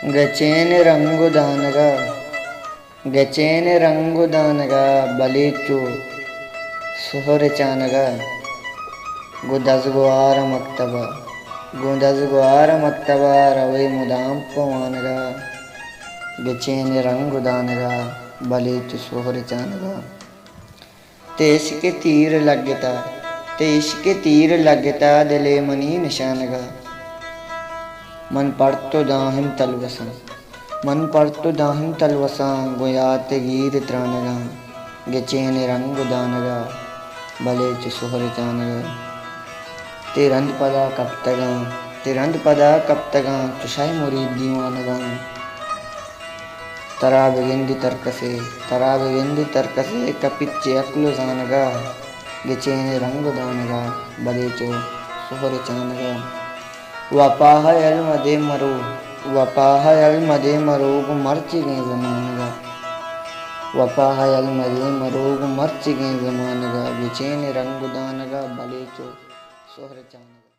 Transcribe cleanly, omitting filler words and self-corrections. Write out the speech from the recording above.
గచేని రంగుదానగా గచేని రంగుదానగా బలిచు సుహరిచానగా గుదజగువార మక్తబ Ravi ముదాంపమానగా గచేని రంగుదానగా bleach सोहर चानगा ते इश्के तीर लगता दिले मनी निशानगा मन पड़तो दाहिम तलवसा गुयात गीर त्रानगा गचेन रंग दानगा बलीच सोहर चानगा तिरंद पदा कप्तगा तुषाई मुरीद दीवानगा तरा बिगिंदी तर्कसे कपिच्चे अक्लु जानगा गिचेन रंग दानगा बलेचो सुहर चानगा वपाह यल मदे मरूग मर्च गए जमानगा गिचेन रंग दानगा बलेचो सुहर चानगा।